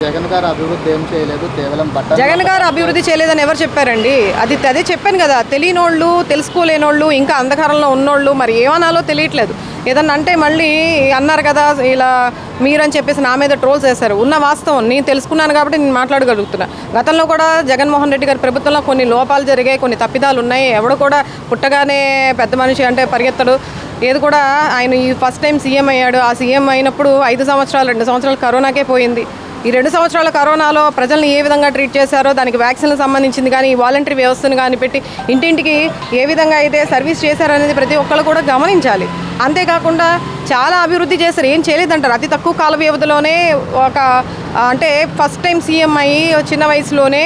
జగన్ గారు అభివృద్ధి ఏం చేయలేదు, కేవలం జగన్ గారు అభివృద్ధి చేయలేదని ఎవరు చెప్పారండి? అదే చెప్పాను కదా, తెలియనోళ్ళు, తెలుసుకోలేనోళ్ళు, ఇంకా అంధకారంలో ఉన్నోళ్ళు మరి ఏమనాలో తెలియట్లేదు. ఏదన్నా అంటే మళ్ళీ అన్నారు కదా ఇలా మీరని చెప్పేసి నా మీద ట్రోల్స్ వేశారు. ఉన్న వాస్తవం నేను తెలుసుకున్నాను కాబట్టి నేను మాట్లాడగలుగుతున్నా. గతంలో కూడా జగన్మోహన్ రెడ్డి గారి ప్రభుత్వంలో కొన్ని లోపాలు జరిగాయి, కొన్ని తప్పిదాలు ఉన్నాయి. ఎవడు కూడా పుట్టగానే పెద్ద మనిషి అంటే పరిగెత్తడు. ఏది కూడా ఆయన ఈ ఫస్ట్ టైం సీఎం అయ్యాడు. ఆ సీఎం అయినప్పుడు 2 సంవత్సరాలు కరోనాకే పోయింది. ఈ 2 సంవత్సరాల కరోనాలో ప్రజల్ని ఏ విధంగా ట్రీట్ చేశారో, దానికి వ్యాక్సిన్లకు సంబంధించింది కానీ, ఈ వాలంటరీ వ్యవస్థను కానీ పెట్టి ఇంటింటికి ఏ విధంగా అయితే సర్వీస్ చేశారనేది ప్రతి ఒక్కళ్ళు కూడా గమనించాలి. అంతేకాకుండా చాలా అభివృద్ధి చేశారు, ఏం చేయలేదంటారు. అతి తక్కువ కాల వ్యవధిలోనే అంటే ఫస్ట్ టైం సీఎం అయ్యి చిన్న వయసులోనే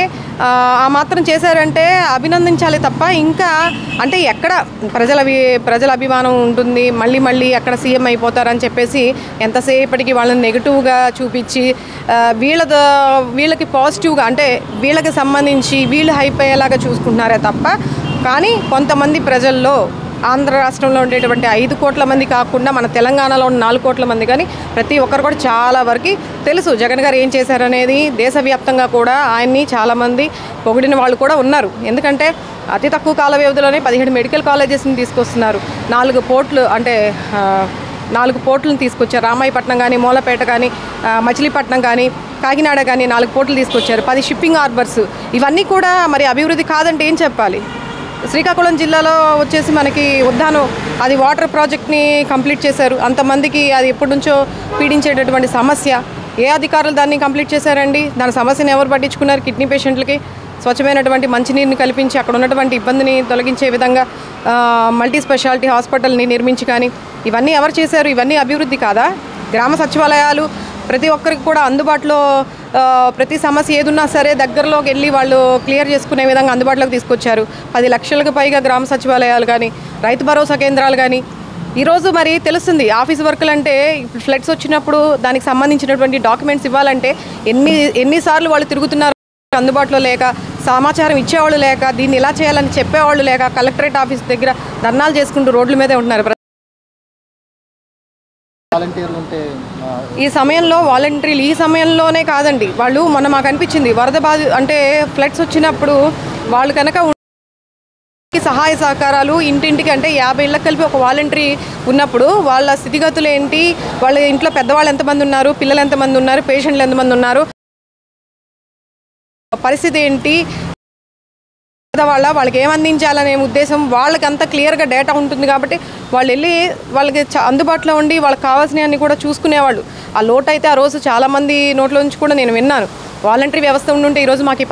ఆ మాత్రం చేశారంటే అభినందించాలి తప్ప ఇంకా అంటే ఎక్కడ ప్రజల అభిమానం ఉంటుంది, మళ్ళీ ఎక్కడ సీఎం అయిపోతారని చెప్పేసి ఎంతసేపటికి వాళ్ళని నెగిటివ్గా చూపించి వీళ్ళకి పాజిటివ్గా అంటే వీళ్ళకి సంబంధించి వీళ్ళు హైప్ అయ్యేలాగా చూసుకుంటున్నారే తప్ప కానీ కొంతమంది ప్రజల్లో ఆంధ్ర రాష్ట్రంలో ఉండేటువంటి 5 కోట్ల మంది కాకుండా మన తెలంగాణలో ఉన్న 4 కోట్ల మంది కానీ ప్రతి ఒక్కరు కూడా చాలా వరకు తెలుసు జగన్ గారు ఏం చేశారనేది. దేశవ్యాప్తంగా కూడా ఆయన్ని చాలామంది పొగిడిన వాళ్ళు కూడా ఉన్నారు. ఎందుకంటే అతి తక్కువ కాల వ్యవధిలోనే 17 మెడికల్ కాలేజెస్ని తీసుకొస్తున్నారు. 4 పోర్ట్లు అంటే 4 పోర్టులను తీసుకొచ్చారు. రామాయపట్నం కానీ, మూలపేట కానీ, మచిలీపట్నం కానీ, కాకినాడ కానీ 4 పోర్టులు తీసుకొచ్చారు. 10 షిప్పింగ్ హార్బర్స్. ఇవన్నీ కూడా మరి అభివృద్ధి కాదంటే ఏం చెప్పాలి? శ్రీకాకుళం జిల్లాలో వచ్చేసి మనకి ఉద్దానం అది వాటర్ ప్రాజెక్ట్ని కంప్లీట్ చేశారు. అంతమందికి అది ఎప్పటి నుంచో పీడించేటటువంటి సమస్య. ఏ అధికారులు దాన్ని కంప్లీట్ చేశారండి? దాని సమస్యను ఎవరు పట్టించుకున్నారు? కిడ్నీ పేషెంట్లకి స్వచ్ఛమైనటువంటి మంచినీరుని కల్పించి అక్కడ ఉన్నటువంటి ఇబ్బందిని తొలగించే విధంగా మల్టీ స్పెషాలిటీ హాస్పిటల్ని నిర్మించి కానీ ఇవన్నీ ఎవరు చేశారు? ఇవన్నీ అభివృద్ధి కాదా? గ్రామ సచివాలయాలు ప్రతి ఒక్కరికి కూడా అందుబాటులో ప్రతి సమస్య ఏదున్నా సరే దగ్గరలోకి వెళ్ళి వాళ్ళు క్లియర్ చేసుకునే విధంగా అందుబాటులోకి తీసుకొచ్చారు. 10 లక్షలకు పైగా గ్రామ సచివాలయాలు కానీ, రైతు భరోసా కేంద్రాలు కానీ. ఈరోజు మరి తెలుస్తుంది ఆఫీస్ వర్కులు అంటే ఇప్పుడు ఫ్లడ్స్ వచ్చినప్పుడు దానికి సంబంధించినటువంటి డాక్యుమెంట్స్ ఇవ్వాలంటే ఎన్నిసార్లు వాళ్ళు తిరుగుతున్నారు అందుబాటులో లేక, సమాచారం ఇచ్చేవాళ్ళు లేక, దీన్ని ఇలా చేయాలని చెప్పేవాళ్ళు లేక, కలెక్టరేట్ ఆఫీస్ దగ్గర ధర్నాలు చేసుకుంటూ రోడ్ల మీదే ఉంటున్నారు. ఈ సమయంలో వాలంటీర్లు ఈ సమయంలోనే కాదండి, వాళ్ళు మొన్న మాకు అనిపించింది వరద అంటే ఫ్లడ్స్ వచ్చినప్పుడు వాళ్ళు కనుక సహాయ సహకారాలు ఇంటింటికి అంటే 50 ఇళ్ళకి కలిపి ఒక వాలంటరీ ఉన్నప్పుడు వాళ్ళ స్థితిగతులు ఏంటి, వాళ్ళ ఇంట్లో పెద్దవాళ్ళు ఎంతమంది ఉన్నారు, పిల్లలు ఎంతమంది ఉన్నారు, పేషెంట్లు ఎంతమంది ఉన్నారు, పరిస్థితి ఏంటి, వాళ్ళకి ఏం అందించాలనే ఉద్దేశం వాళ్ళకి అంత క్లియర్గా డేటా ఉంటుంది కాబట్టి వాళ్ళు వెళ్ళి వాళ్ళకి అందుబాటులో ఉండి వాళ్ళకి కావాల్సినవన్నీ కూడా చూసుకునేవాళ్ళు. ఆ లోటు అయితే ఆ రోజు చాలామంది నోట్లో నుంచి కూడా నేను విన్నాను. వాలంటరీ వ్యవస్థ ఉండుంటే ఈరోజు మాకు ఈ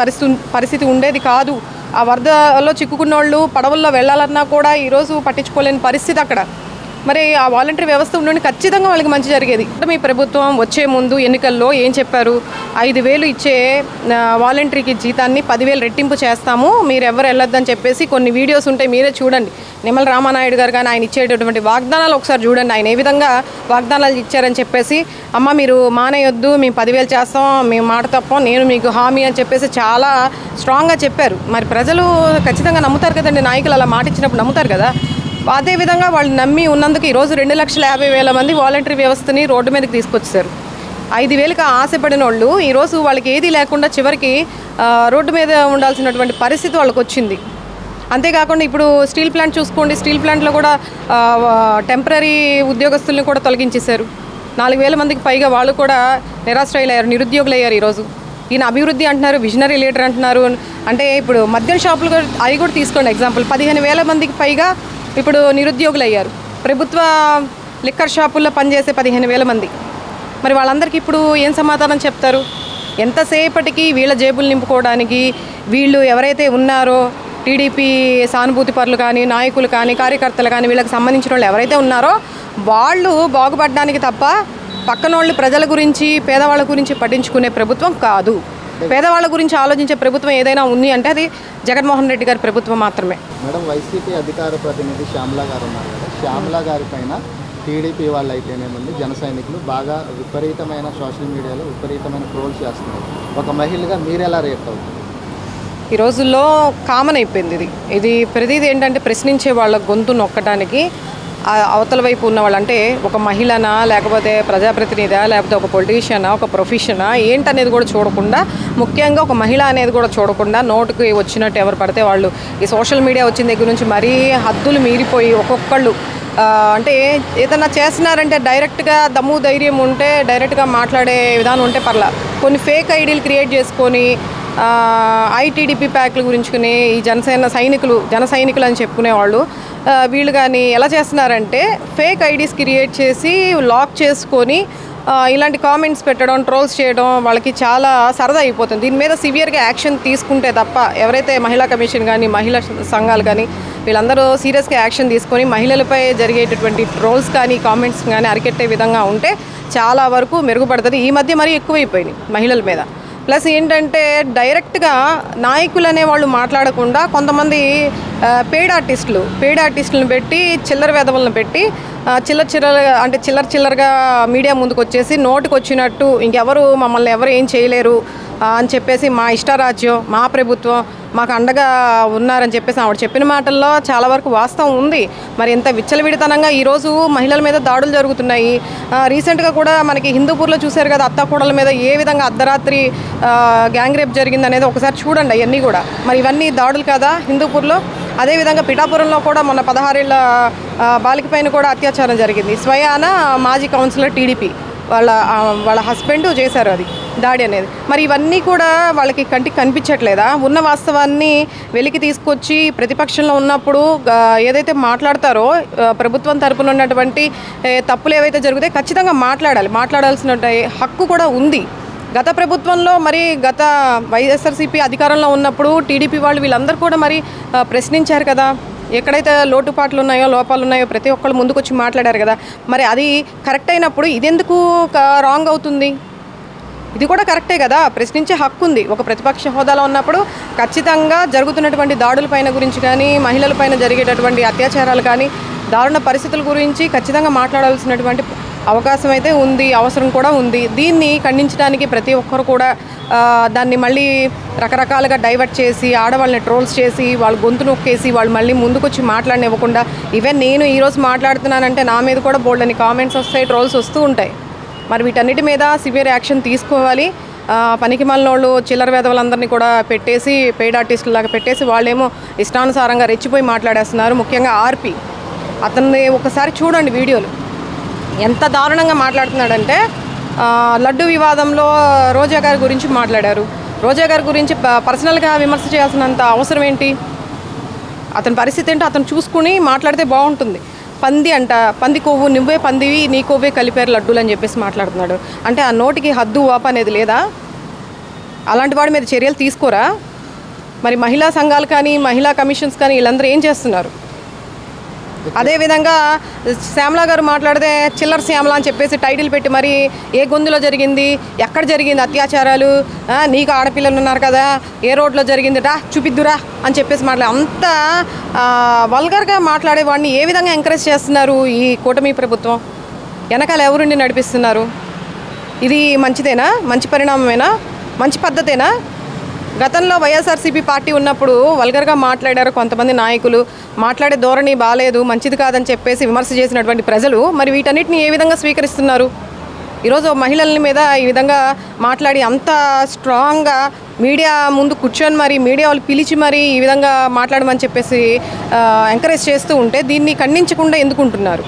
పరిస్థితి ఉండేది కాదు. ఆ వరదలో చిక్కుకున్న వాళ్ళు పడవల్లో వెళ్ళాలన్నా కూడా ఈరోజు పట్టించుకోలేని పరిస్థితి అక్కడ. మరి ఆ వాలంటరీ వ్యవస్థ ఉండి ఖచ్చితంగా వాళ్ళకి మంచి జరిగేది. మీ ప్రభుత్వం వచ్చే ముందు ఎన్నికల్లో ఏం చెప్పారు? 5,000 ఇచ్చే వాలంటరీకి జీతాన్ని 10,000 రెట్టింపు చేస్తాము, మీరు ఎవరు వెళ్ళొద్దని చెప్పేసి కొన్ని వీడియోస్ ఉంటాయి, మీరే చూడండి. నిమ్మల రామానాయుడు గారు కానీ ఆయన ఇచ్చేటటువంటి వాగ్దానాలు ఒకసారి చూడండి. ఆయన ఏ విధంగా వాగ్దానాలు ఇచ్చారని చెప్పేసి, అమ్మ మీరు మానేయొద్దు, మేము 10,000 చేస్తాం, మేము మాట తప్పం, నేను మీకు హామీ అని చెప్పేసి చాలా స్ట్రాంగ్గా చెప్పారు. మరి ప్రజలు ఖచ్చితంగా నమ్ముతారు కదండి, నాయకులు అలా మాట ఇచ్చినప్పుడు నమ్ముతారు కదా. అదేవిధంగా వాళ్ళు నమ్మి ఉన్నందుకు ఈరోజు 2,50,000 మంది వాలంటరీ వ్యవస్థని రోడ్డు మీదకి తీసుకొచ్చారు. 5,000కి ఆశపడిన వాళ్ళు ఈరోజు వాళ్ళకి ఏది లేకుండా చివరికి రోడ్డు మీద ఉండాల్సినటువంటి పరిస్థితి వాళ్ళకి వచ్చింది. అంతేకాకుండా ఇప్పుడు స్టీల్ ప్లాంట్ చూసుకోండి, స్టీల్ ప్లాంట్లో కూడా టెంపరీ ఉద్యోగస్తుల్ని కూడా తొలగించేశారు. 4,000 మందికి పైగా వాళ్ళు కూడా నిరాశ్రయులయ్యారు, నిరుద్యోగులయ్యారు. ఈరోజు ఈయన అభివృద్ధి అంటున్నారు, విజనరీ లీడర్ అంటున్నారు. అంటే ఇప్పుడు మద్యం షాపులు కూడా అవి కూడా తీసుకోండి ఎగ్జాంపుల్, 15,000 మందికి పైగా ఇప్పుడు నిరుద్యోగులు అయ్యారు. ప్రభుత్వ లిక్కర్ షాపుల్లో పనిచేసే 15,000 మంది. మరి వాళ్ళందరికీ ఇప్పుడు ఏం సమాధానం చెప్తారు? ఎంతసేపటికి వీళ్ళ జేబులు నింపుకోవడానికి వీళ్ళు ఎవరైతే ఉన్నారో టీడీపీ సానుభూతి పరులు కానీ, నాయకులు కానీ, కార్యకర్తలు కానీ, వీళ్ళకి సంబంధించిన వాళ్ళు ఎవరైతే ఉన్నారో వాళ్ళు బాగుపడడానికి తప్ప పక్కనోళ్ళు ప్రజల గురించి, పేదవాళ్ళ గురించి పట్టించుకునే ప్రభుత్వం కాదు. పేదవాళ్ళ గురించి ఆలోచించే ప్రభుత్వం ఏదైనా ఉంది అంటే అది జగన్మోహన్ రెడ్డి గారి ప్రభుత్వం మాత్రమే. మేడం, వైసీపీ అధికార ప్రతినిధి శ్యామల గారు ఉన్నారు కదా, శ్యామల గారి పైన టీడీపీ వాళ్ళు అయితేనేముంది, జన సైనికులు బాగా విపరీతమైన సోషల్ మీడియాలో విపరీతమైన ట్రోల్స్ చేస్తున్నారు. ఒక మహిళగా మీరు ఎలా రియాక్ట్ అవుతుంది? ఈ రోజుల్లో కామన్ అయిపోయింది ఇది. ప్రతిదీ ఏంటంటే ప్రశ్నించే వాళ్ళ గొంతు నొక్కడానికి అవతల వైపు ఉన్న వాళ్ళు, అంటే ఒక మహిళనా లేకపోతే ప్రజాప్రతినిధా లేకపోతే ఒక పొలిటీషియనా ఒక ప్రొఫెషనా ఏంటనేది కూడా చూడకుండా, ముఖ్యంగా ఒక మహిళ అనేది కూడా చూడకుండా నోటుకి వచ్చినట్టు ఎవరు పడితే వాళ్ళు ఈ సోషల్ మీడియా వచ్చిన దగ్గర నుంచి మరీ హద్దులు మీరిపోయి ఒక్కొక్కళ్ళు అంటే ఏదైనా చేస్తున్నారంటే డైరెక్ట్గా దమ్ము ధైర్యం ఉంటే డైరెక్ట్గా మాట్లాడే విధానం ఉంటే పర్లా, కొన్ని ఫేక్ ఐడీలు క్రియేట్ చేసుకొని ఐటీడీపీ ప్యాక్ల గురించుకుని ఈ జన సైనికులు అని చెప్పుకునేవాళ్ళు వీళ్ళు కానీ ఎలా చేస్తున్నారంటే ఫేక్ ఐడీస్ క్రియేట్ చేసి లాక్ చేసుకొని ఇలాంటి కామెంట్స్ పెట్టడం, ట్రోల్స్ చేయడం వాళ్ళకి చాలా సరదా అయిపోతుంది. దీని మీద సివియర్గా యాక్షన్ తీసుకుంటే తప్ప ఎవరైతే మహిళా కమిషన్ కానీ మహిళా సంఘాలు కానీ వీళ్ళందరూ సీరియస్గా యాక్షన్ తీసుకొని మహిళలపై జరిగేటటువంటి ట్రోల్స్ కానీ కామెంట్స్ కానీ అరికెట్టే విధంగా ఉంటే చాలా వరకు మెరుగుపడుతుంది. ఈ మధ్య మరీ ఎక్కువైపోయినాయి మహిళల మీద. ప్లస్ ఏంటంటే డైరెక్ట్గా నాయకులు అనేవాళ్ళు మాట్లాడకుండా కొంతమంది పెయిడ్ ఆర్టిస్టులను పెట్టి చిల్లర వెధవలను పెట్టి చిల్లరగా మీడియా ముందుకు వచ్చేసి నోటుకు వచ్చినట్టు ఇంకెవరు మమ్మల్ని ఎవరు ఏం చేయలేరు అని చెప్పేసి మా ఇష్టారాజ్యం మా ప్రభుత్వం మాకు అండగా ఉన్నారని చెప్పేసి ఆవిడ చెప్పిన మాటల్లో చాలా వరకు వాస్తవం ఉంది. మరి ఎంత విచ్చలవిడితనంగా ఈరోజు మహిళల మీద దాడులు జరుగుతున్నాయి. రీసెంట్గా కూడా మనకి హిందూపూర్లో చూశారు కదా, అత్తాకోడల మీద ఏ విధంగా అర్ధరాత్రి గ్యాంగ్ రేప్ జరిగింది అనేది ఒకసారి చూడండి. అవన్నీ కూడా మరి ఇవన్నీ దాడులు కదా హిందూపూర్లో. అదేవిధంగా పిఠాపురంలో కూడా మొన్న 16 ఏళ్ల బాలిక పైన కూడా అత్యాచారం జరిగింది. స్వయాన మాజీ కౌన్సిలర్ టీడీపీ వాళ్ళ హస్బెండ్ చేశారు అది దాడి అనేది. మరి ఇవన్నీ కూడా వాళ్ళకి కంటికి కనిపించట్లేదా? ఉన్న వాస్తవాన్ని వెలికి తీసుకొచ్చి ప్రతిపక్షంలో ఉన్నప్పుడు ఏదైతే మాట్లాడతారో ప్రభుత్వం తరపున ఉన్నటువంటి తప్పులు ఏవైతే జరుగుతాయో ఖచ్చితంగా మాట్లాడాల్సిన హక్కు కూడా ఉంది. గత ప్రభుత్వంలో మరి గత వైఎస్ఆర్సీపీ అధికారంలో ఉన్నప్పుడు టీడీపీ వాళ్ళు వీళ్ళందరూ కూడా మరి ప్రశ్నించారు కదా, ఎక్కడైతే లోటుపాట్లు ఉన్నాయో లోపాలు ఉన్నాయో ప్రతి ఒక్కళ్ళు ముందుకు వచ్చి మాట్లాడారు కదా. మరి అది కరెక్ట్ అయినప్పుడు ఇదెందుకు రాంగ్ అవుతుంది? ఇది కూడా కరెక్టే కదా, ప్రశ్నించే హక్కు ఉంది. ఒక ప్రతిపక్ష హోదాలో ఉన్నప్పుడు ఖచ్చితంగా జరుగుతున్నటువంటి దాడులపైన గురించి కానీ మహిళలపైన జరిగేటటువంటి అత్యాచారాలు కానీ దారుణ పరిస్థితుల గురించి ఖచ్చితంగా మాట్లాడాల్సినటువంటి అవకాశం అయితే ఉంది, అవసరం కూడా ఉంది. దీన్ని ఖండించడానికి ప్రతి ఒక్కరు కూడా దాన్ని మళ్ళీ రకరకాలుగా డైవర్ట్ చేసి ఆడవాళ్ళని ట్రోల్స్ చేసి వాళ్ళు గొంతు నొక్కేసి వాళ్ళు మళ్ళీ ముందుకొచ్చి మాట్లాడనివ్వకుండా, ఈవెన్ నేను ఈరోజు మాట్లాడుతున్నానంటే నా మీద కూడా బోల్డని కామెంట్స్ వస్తాయి, ట్రోల్స్ వస్తూ ఉంటాయి. మరి వీటన్నిటి మీద సివియర్ యాక్షన్ తీసుకోవాలి. పనికిమాలినోళ్ళు చిల్లర వేదవులందరినీ కూడా పెట్టేసి పెయిడ్ ఆర్టిస్టులాగా పెట్టేసి వాళ్ళేమో ఇష్టానుసారంగా రెచ్చిపోయి మాట్లాడేస్తున్నారు. ముఖ్యంగా ఆర్పి అతన్ని ఒకసారి చూడండి వీడియోలు, ఎంత దారుణంగా మాట్లాడుతున్నాడంటే లడ్డు వివాదంలో రోజా గారి గురించి మాట్లాడారు. రోజా గారి గురించి పర్సనల్గా విమర్శ చేయాల్సినంత అవసరం ఏంటి? అతని పరిస్థితి ఏంటో అతను చూసుకుని మాట్లాడితే బాగుంటుంది. పంది కొవ్వు నువ్వే పందివి నీ కొవ్వే కలిపారు లడ్డూలు అని చెప్పేసి మాట్లాడుతున్నాడు. అంటే ఆ నోటికి హద్దు వాపు అనేది లేదా? అలాంటి వాడి మీద చర్యలు తీసుకోరా? మరి మహిళా సంఘాలు కానీ మహిళా కమిషన్స్ కానీ వీళ్ళందరూ ఏం చేస్తున్నారు? అదేవిధంగా శ్యామలా గారు మాట్లాడితే చిల్లర శ్యామల అని చెప్పేసి టైటిల్ పెట్టి మరి ఏ గొంతులో జరిగింది, ఎక్కడ జరిగింది అత్యాచారాలు, నీకు ఆడపిల్లలు ఉన్నారు కదా, ఏ రోడ్లో జరిగిందిటా చూపిద్దురా అని చెప్పేసి అంత వల్గర్గా మాట్లాడేవాడిని ఏ విధంగా ఎంకరేజ్ చేస్తున్నారు ఈ కూటమి ప్రభుత్వం? వెనకాల ఎవరుండి నడిపిస్తున్నారు? ఇది మంచిదేనా? మంచి పరిణామమేనా? మంచి పద్ధతేనా? గతంలో వైఎస్ఆర్సీపీ పార్టీ ఉన్నప్పుడు వల్గర్గా మాట్లాడారు కొంతమంది నాయకులు, మాట్లాడే ధోరణి బాలేదు, మంచిది కాదని చెప్పేసి విమర్శ చేసినటువంటి ప్రజలు మరి వీటన్నిటిని ఏ విధంగా స్వీకరిస్తున్నారు? ఈరోజు మహిళల మీద ఈ విధంగా మాట్లాడి అంత స్ట్రాంగ్గా మీడియా ముందు కూర్చొని మరి మీడియా వాళ్ళు పిలిచి మరి ఈ విధంగా మాట్లాడమని చెప్పేసి ఎంకరేజ్ చేస్తూ ఉంటే దీన్ని ఖండించకుండా ఎందుకుంటున్నారు?